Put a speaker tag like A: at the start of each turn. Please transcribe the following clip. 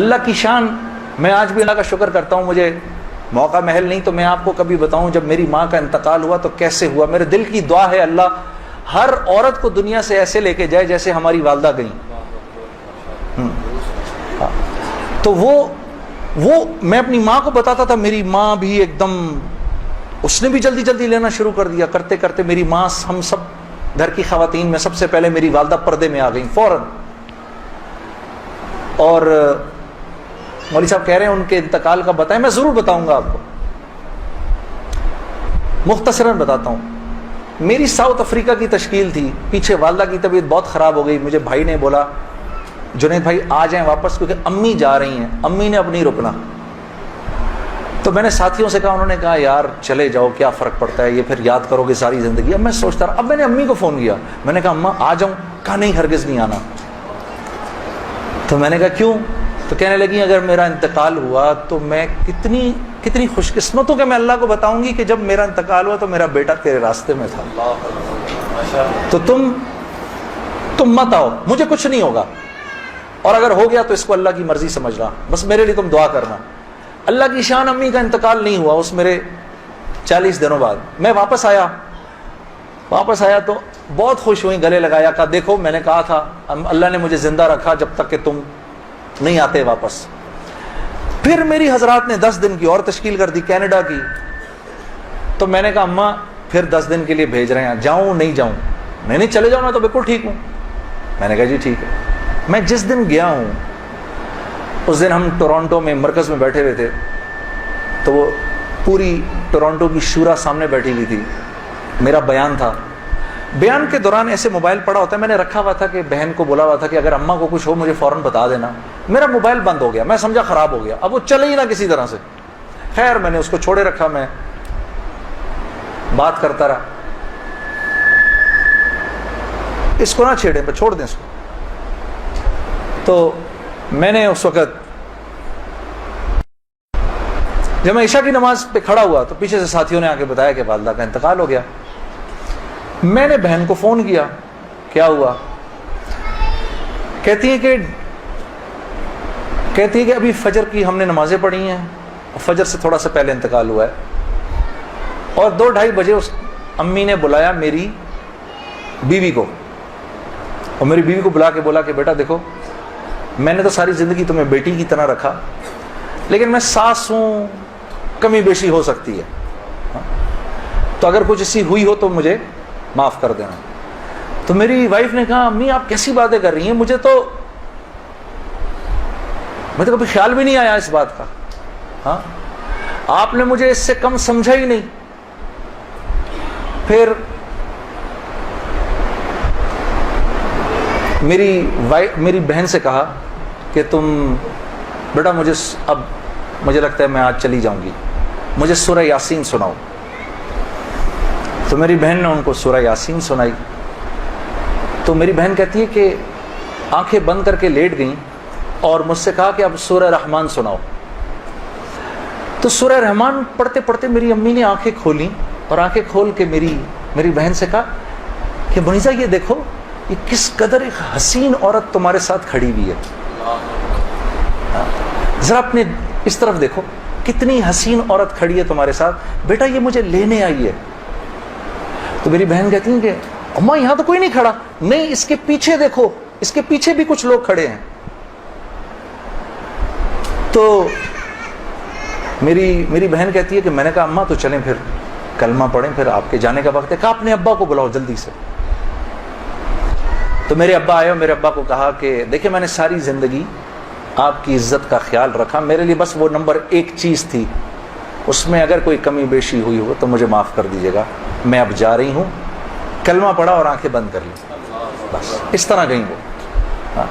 A: اللہ کی شان. میں آج بھی اللہ کا شکر کرتا ہوں, مجھے موقع محل نہیں تو میں آپ کو کبھی بتاؤں جب میری ماں کا انتقال ہوا تو کیسے ہوا. میرے دل کی دعا ہے اللہ ہر عورت کو دنیا سے ایسے لے کے جائے جیسے ہماری والدہ گئیں. تو وہ میں اپنی ماں کو بتاتا تھا, میری ماں بھی ایک دم, اس نے بھی جلدی جلدی لینا شروع کر دیا. کرتے کرتے میری ماں, ہم سب گھر کی خواتین میں سب سے پہلے میری والدہ پردے میں آ گئیں فوراً. اور مولوی صاحب کہہ رہے ہیں ان کے انتقال کا بتائیں, میں ضرور بتاؤں گا آپ کو, مختصراً بتاتا ہوں. میری ساؤتھ افریقہ کی تشکیل تھی, پیچھے والدہ کی طبیعت بہت خراب ہو گئی. مجھے بھائی نے بولا جنید بھائی آ جائیں واپس کیونکہ امی جا رہی ہیں, امی نے اب نہیں رکنا. تو میں نے ساتھیوں سے کہا, انہوں نے کہا یار چلے جاؤ کیا فرق پڑتا ہے, یہ پھر یاد کرو گے ساری زندگی. اب میں سوچتا رہا, اب میں نے امی کو فون کیا, میں نے کہا اماں آ جاؤں, کہا نہیں ہرگز نہیں آنا. تو میں نے کہا کیوں؟ تو کہنے لگی اگر میرا انتقال ہوا تو میں کتنی خوش قسمت ہوں کہ میں اللہ کو بتاؤں گی کہ جب میرا انتقال ہوا تو میرا بیٹا تیرے راستے میں تھا, تو تم مت آؤ, مجھے کچھ نہیں ہوگا, اور اگر ہو گیا تو اس کو اللہ کی مرضی سمجھ رہا, بس میرے لیے تم دعا کرنا. اللہ کی شان امی کا انتقال نہیں ہوا. اس میرے 40 دنوں بعد میں واپس آیا تو بہت خوش ہوئی, گلے لگایا, کہا دیکھو میں نے کہا تھا اللہ نے مجھے زندہ رکھا جب تک کہ تم نہیں آتے واپس. پھر میری حضرات نے 10 دن کی اور تشکیل کر دی کینیڈا کی. تو میں نے کہا اماں پھر 10 دن کے لیے بھیج رہے ہیں, جاؤں نہیں جاؤں؟ نہیں چلے جاؤ, میں تو بالکل ٹھیک ہوں. میں نے کہا جی ٹھیک ہے. میں جس دن گیا ہوں اس دن ہم ٹورانٹو میں مرکز میں بیٹھے ہوئے تھے, تو وہ پوری ٹورانٹو کی شورا سامنے بیٹھی ہوئی تھی, میرا بیان تھا. بیان کے دوران ایسے موبائل پڑا ہوتا ہے, میں نے رکھا ہوا تھا کہ بہن کو بولا ہوا تھا کہ اگر اماں کو کچھ ہو مجھے فوراً بتا دینا. میرا موبائل بند ہو گیا, میں سمجھا خراب ہو گیا, اب وہ چلے ہی نہ کسی طرح سے. خیر میں نے اس کو چھوڑے رکھا, میں بات کرتا رہا. اس کو نہ چھیڑیں, پہ چھوڑ دیں اس کو. تو میں نے اس وقت جب میں عشاء کی نماز پہ کھڑا ہوا تو پیچھے سے ساتھیوں نے آ کے بتایا کہ والدہ کا انتقال ہو گیا. میں نے بہن کو فون کیا, کیا ہوا؟ کہتی ہے کہ ابھی فجر کی ہم نے نمازیں پڑھی ہیں, فجر سے تھوڑا سا پہلے انتقال ہوا ہے. اور 2-2:30 بجے اس امی نے بلایا میری بیوی کو, اور میری بیوی کو بلا کے بولا کہ بیٹا دیکھو میں نے تو ساری زندگی تمہیں بیٹی کی طرح رکھا, لیکن میں ساس ہوں, کمی بیشی ہو سکتی ہے, تو اگر کچھ ایسی ہوئی ہو تو مجھے معاف کر دینا. تو میری وائف نے کہا امی آپ کیسی باتیں کر رہی ہیں, مجھے تو کبھی خیال بھی نہیں آیا اس بات کا. ہاں آپ نے مجھے اس سے کم سمجھا ہی نہیں. پھر میری بہن سے کہا کہ تم بیٹا مجھے لگتا ہے میں آج چلی جاؤں گی, مجھے سورہ یاسین سناؤ. تو میری بہن نے ان کو سورہ یاسین سنائی. تو میری بہن کہتی ہے کہ آنکھیں بند کر کے لیٹ گئیں اور مجھ سے کہا کہ اب سورہ رحمان سناؤ. تو سورہ رحمان پڑھتے پڑھتے میری امی نے آنکھیں کھولیں, اور آنکھیں کھول کے میری بہن سے کہا کہ منیزہ یہ دیکھو یہ کس قدر ایک حسین عورت تمہارے ساتھ کھڑی ہوئی ہے, ذرا اپنے اس طرف دیکھو کتنی حسین عورت کھڑی ہے تمہارے ساتھ, بیٹا یہ مجھے لینے آئی ہے. تو میری بہن کہتی ہیں کہ اماں یہاں تو کوئی نہیں کھڑا. نہیں, اس کے پیچھے دیکھو, اس کے پیچھے بھی کچھ لوگ کھڑے ہیں. تو میری بہن کہتی ہے کہ میں نے کہا اماں تو چلیں پھر کلمہ پڑھیں, پھر آپ کے جانے کا وقت ہے. کہا اپنے ابا کو بلاؤ جلدی سے. تو میرے ابا آئے اور میرے ابا کو کہا کہ دیکھیں میں نے ساری زندگی آپ کی عزت کا خیال رکھا, میرے لیے بس وہ نمبر 1 چیز تھی, اس میں اگر کوئی کمی بیشی ہوئی ہو تو مجھے معاف کر دیجیے گا. میں اب جا رہی ہوں. کلمہ پڑھا اور آنکھیں بند کر لی, بس اس طرح گئیں وہ. ہاں